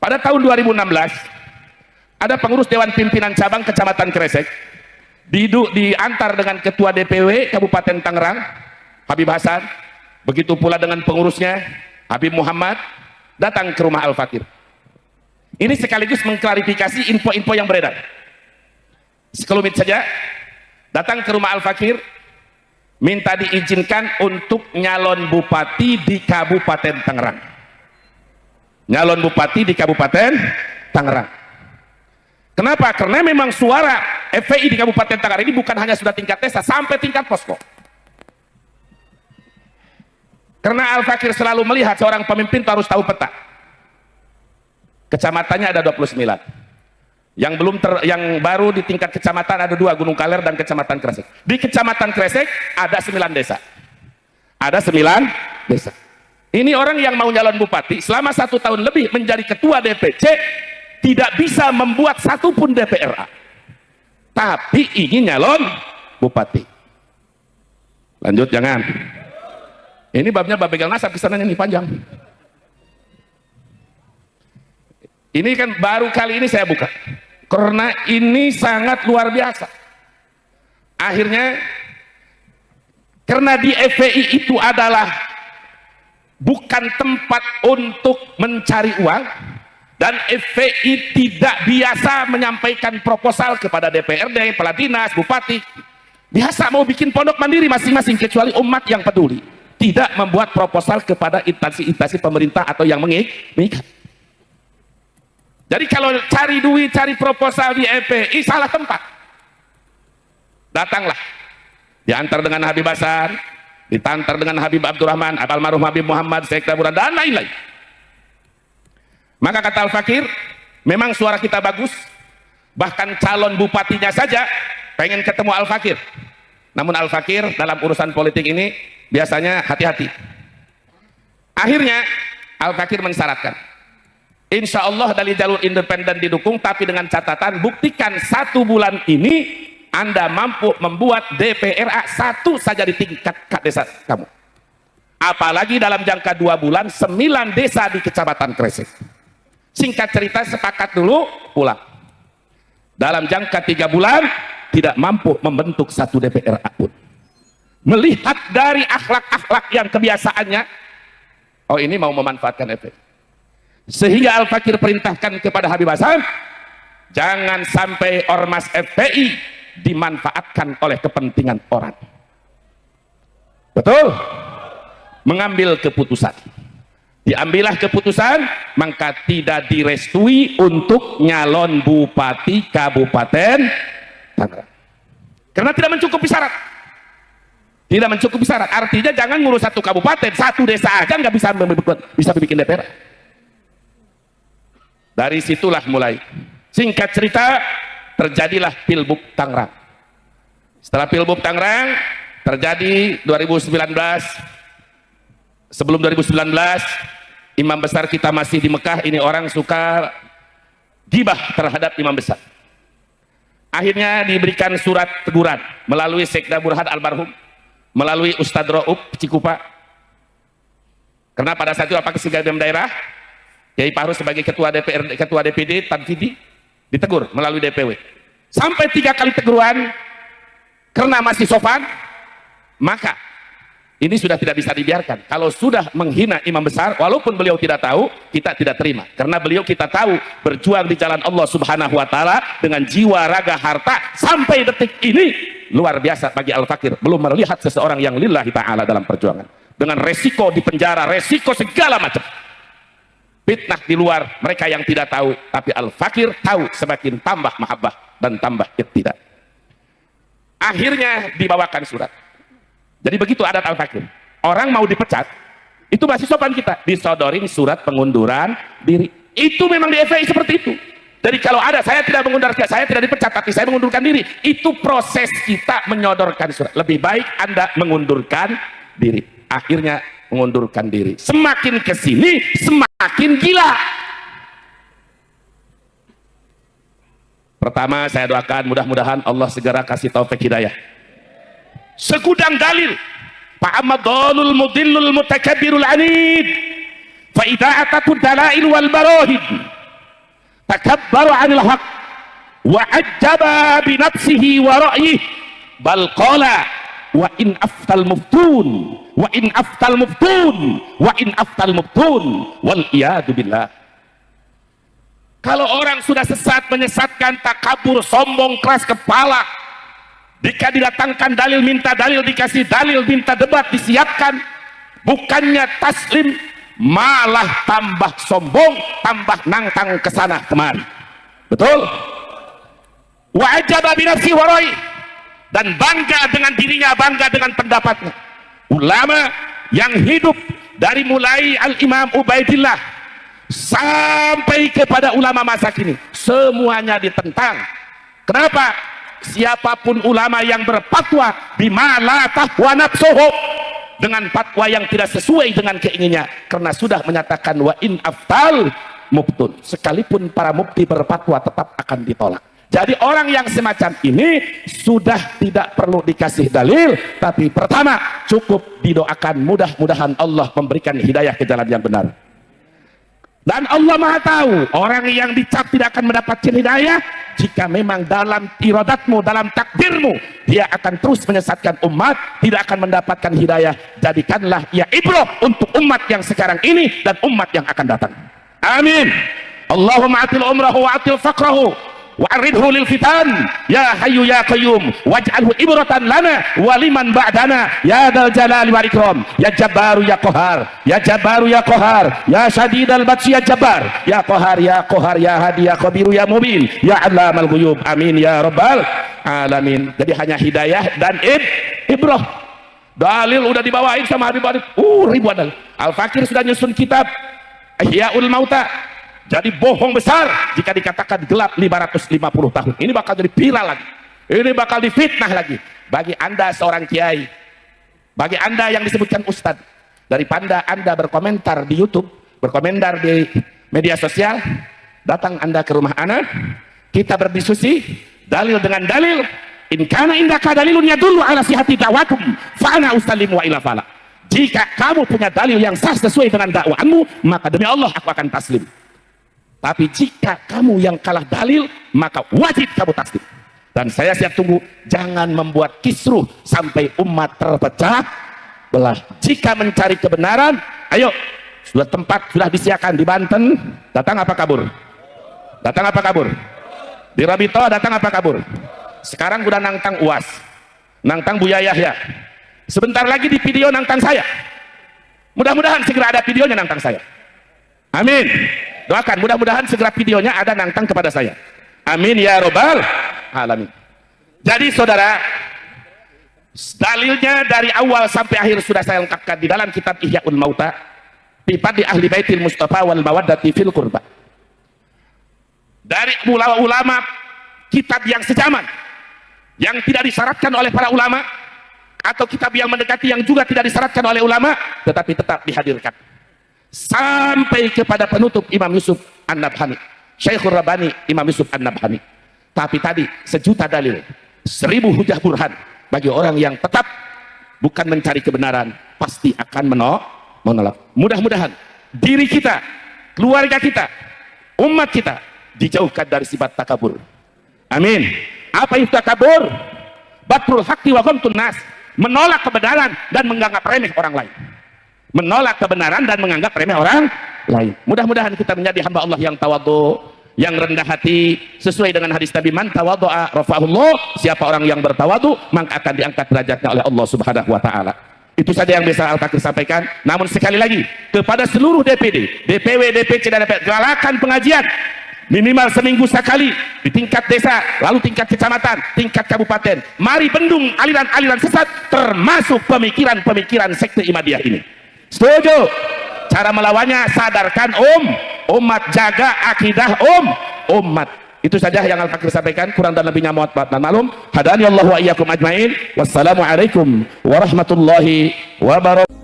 Pada tahun 2016 ada pengurus Dewan Pimpinan Cabang Kecamatan Kresek diantar dengan Ketua DPW Kabupaten Tangerang Habib Hasan, begitu pula dengan pengurusnya Habib Muhammad, datang ke rumah Al-Fakir. Ini sekaligus mengklarifikasi info-info yang beredar. Sekelumit saja, datang ke rumah Al-Fakir, minta diizinkan untuk nyalon bupati di Kabupaten Tangerang. Nyalon bupati di Kabupaten Tangerang. Kenapa? Karena memang suara FPI di Kabupaten Tangerang ini bukan hanya sudah tingkat desa, sampai tingkat posko. Karena Al-Fakir selalu melihat seorang pemimpin harus tahu peta. Kecamatannya ada 29. Yang baru di tingkat kecamatan ada 2, Gunung Kaler dan Kecamatan Kresek. Di Kecamatan Kresek ada 9 desa. Ada 9 desa. Ini orang yang mau nyalon bupati selama 1 tahun lebih menjadi ketua DPC, tidak bisa membuat satupun DPRA, tapi ingin nyalon bupati. Lanjut, jangan. Ini babnya bab begal nasab, kesananya nih panjang. Ini kan baru kali ini saya buka, karena ini sangat luar biasa. Akhirnya, karena di FPI itu adalah bukan tempat untuk mencari uang, dan FPI tidak biasa menyampaikan proposal kepada DPRD, kepala dinas, bupati. Biasa mau bikin pondok mandiri masing-masing, kecuali umat yang peduli. Tidak membuat proposal kepada instansi-instansi pemerintah atau yang mengikat. Jadi kalau cari duit, cari proposal di FPI, salah tempat. Datanglah, diantar dengan Habib Hasan, ditantar dengan Habib Abdurrahman, almarhum Habib Muhammad, Sekda Buran, dan lain-lain. Maka kata Al-Fakir, memang suara kita bagus, bahkan calon bupatinya saja pengen ketemu Al-Fakir. Namun Al-Fakir dalam urusan politik ini biasanya hati-hati. Akhirnya Al-Fakir mensyaratkan, insya Allah dari jalur independen didukung, tapi dengan catatan buktikan 1 bulan ini Anda mampu membuat DPRA 1 saja di tingkat desa kamu. Apalagi dalam jangka 2 bulan 9 desa di Kecamatan Kresek. Singkat cerita, sepakat dulu, pulang. Dalam jangka 3 bulan tidak mampu membentuk 1 DPRA pun. Melihat dari akhlak-akhlak yang kebiasaannya, oh ini mau memanfaatkan FPI. Sehingga Al-Fakir perintahkan kepada Habib Hasan, jangan sampai ormas FPI dimanfaatkan oleh kepentingan orang. Betul? Mengambil keputusan. Diambillah keputusan, maka tidak direstui untuk nyalon bupati Kabupaten Tangerang. Karena tidak mencukupi syarat. Tidak mencukupi syarat. Artinya jangan ngurus 1 kabupaten, 1 desa aja nggak bisa bikin DPR. Dari situlah mulai. Singkat cerita, terjadilah Pilbub Tangerang. Setelah Pilbub Tangerang terjadi 2019. Sebelum 2019, imam besar kita masih di Mekah. Ini orang suka gibah terhadap imam besar. Akhirnya diberikan surat teguran melalui Sekda Burhan almarhum, melalui Ustadz Ra'ub Cikupa. Karena pada saat itu apakah Sekda daerah Kiai Fahru sebagai ketua DPRD, ketua DPD Tanfidi ditegur melalui DPW. Sampai 3 kali teguran, karena masih sopan, maka ini sudah tidak bisa dibiarkan. Kalau sudah menghina imam besar, walaupun beliau tidak tahu, kita tidak terima. Karena beliau kita tahu berjuang di jalan Allah Subhanahu wa Ta'ala dengan jiwa, raga, harta sampai detik ini luar biasa bagi Al-Fakir. Belum melihat seseorang yang lillahi ta'ala dalam perjuangan. Dengan resiko di penjara, resiko segala macam. Fitnah di luar, mereka yang tidak tahu. Tapi Al-Fakir tahu, semakin tambah mahabbah dan tambah iktidal. Akhirnya dibawakan surat. Jadi begitu adat Al-Fakir. Orang mau dipecat, itu masih sopan kita. Disodorin surat pengunduran diri. Itu memang di FPI seperti itu. Jadi kalau ada, saya tidak mengundurkan, saya tidak dipecat, tapi saya mengundurkan diri. Itu proses kita menyodorkan surat. Lebih baik Anda mengundurkan diri. Akhirnya mengundurkan diri. Semakin kesini, semakin gila. Pertama, saya doakan mudah-mudahan Allah segera kasih taufik hidayah. Segudang dalil, Pak Ahmad Dolul Mudillul Mutakabbirul Anid, fa idza atatud dalail wal barahid takabbaru 'anil haq wa ajjaba bi nafsihi wa ra'yihi bal qala wa in aftal muftun wa in aftal muftun wa in aftal muftun wal iyadu billah. Kalau orang sudah sesat, menyesatkan, takabur, sombong, keras kepala, jika didatangkan dalil minta dalil, dikasih dalil minta debat disiapkan, bukannya taslim malah tambah sombong, tambah nangtang kesana kemari. Betul? Wa ajaba bi nafsi wa ra'i, dan bangga dengan dirinya, bangga dengan pendapatnya. Ulama yang hidup dari mulai Al-Imam Ubaidillah sampai kepada ulama masa kini semuanya ditentang. Kenapa? Siapapun ulama yang berfatwa bima la tahwa nafsuhu, dengan fatwa yang tidak sesuai dengan keinginannya, karena sudah menyatakan wa in aftal muftun, sekalipun para mufti berfatwa tetap akan ditolak. Jadi orang yang semacam ini sudah tidak perlu dikasih dalil, tapi pertama cukup didoakan, mudah-mudahan Allah memberikan hidayah ke jalan yang benar. Dan Allah Maha tahu orang yang dicap tidak akan mendapatkan hidayah jika memang dalam iradatmu, dalam takdirmu dia akan terus menyesatkan umat, tidak akan mendapatkan hidayah. Jadikanlah ia ibrah untuk umat yang sekarang ini dan umat yang akan datang. Amin. Allahumma atil umrahu wa atil faqrahu wa'ridhu lil fitan ya hayyu ya qayyum waj'alhu ibratan lana wa liman ba'dana ya dzal jalali wal ikram ya jabbaru ya qahar ya jabbaru ya qahar ya syadidal batsi ya jabbar ya qahar ya qahar ya hadi ya qabiru ya mubin ya allamal ghuyub. Amin ya rabbal alamin. Jadi hanya hidayah dan ibrah. Dalil udah dibawain sama Habib Arif, ribuan dalil. Al-Fakir sudah nyusun kitab Ihyaul Mauta. Jadi bohong besar jika dikatakan gelap 550 tahun. Ini bakal jadi viral lagi. Ini bakal difitnah lagi. Bagi Anda seorang kiai, bagi Anda yang disebutkan ustadz, daripada Anda berkomentar di YouTube, berkomentar di media sosial, datang Anda ke rumah Ana, kita berdiskusi dalil dengan dalil. In kana indaka dalilun yadullu ala sihhati da'wakum fa ana usallimu wa ila fala. Jika kamu punya dalil yang sah sesuai dengan dakwaanmu, maka demi Allah aku akan taslim. Tapi jika kamu yang kalah dalil, maka wajib kamu taslim. Dan saya siap tunggu, jangan membuat kisruh sampai umat terpecah belah. Jika mencari kebenaran, ayo, sudah tempat sudah disiapkan di Banten, datang apa kabur? Datang apa kabur? Di Rabito datang apa kabur? Sekarang udah nangtang UAS, nangtang Buya Yahya. Sebentar lagi di video nangtang saya. Mudah-mudahan segera ada videonya nangtang saya. Amin. Doakan mudah-mudahan segera videonya ada nantang kepada saya. Amin ya robbal alamin. Jadi saudara, dalilnya dari awal sampai akhir sudah saya lengkapkan di dalam kitab Ihyaul Mauta fi fadli ahli baitil Mustafa wal mawaddati fil qurba. Dari ulama-ulama kitab yang sejaman, yang tidak disyaratkan oleh para ulama, atau kitab yang mendekati yang juga tidak disyaratkan oleh ulama tetapi tetap dihadirkan, sampai kepada penutup Imam Yusuf An-Nabhani, Syekhul Rabbani Imam Yusuf An-Nabhani. Tapi tadi 1 juta dalil, 1000 hujah burhan bagi orang yang tetap bukan mencari kebenaran, pasti akan menolak. Mudah-mudahan diri kita, keluarga kita, umat kita dijauhkan dari sifat takabur. Amin. Apa itu takabur? Batrul haqqi wa ghamtun nas, menolak kebenaran dan menganggap remeh orang lain. Menolak kebenaran dan menganggap remeh orang lain. Mudah-mudahan kita menjadi hamba Allah yang tawadhu, yang rendah hati, sesuai dengan hadis Nabi, man tawadhu'a rafa'ahullah. Siapa orang yang bertawadhu, maka akan diangkat derajatnya oleh Allah Subhanahu wa taala. Itu saja yang bisa Al-Fakir sampaikan. Namun sekali lagi kepada seluruh DPD, DPW, DPC dan DPR, galakan pengajian minimal seminggu sekali di tingkat desa, lalu tingkat kecamatan, tingkat kabupaten. Mari bendung aliran-aliran sesat, termasuk pemikiran-pemikiran sekte Ihmadiyah ini. Setuju? Cara melawannya sadarkan umat, jaga akidah umat. Itu saja yang Al-Fakir sampaikan. Kurang dan lebihnya mohon maaf dan maklum. Hadani Allah wa iyyakum ajmain. Wassalamualaikum warahmatullahi wabarakatuh.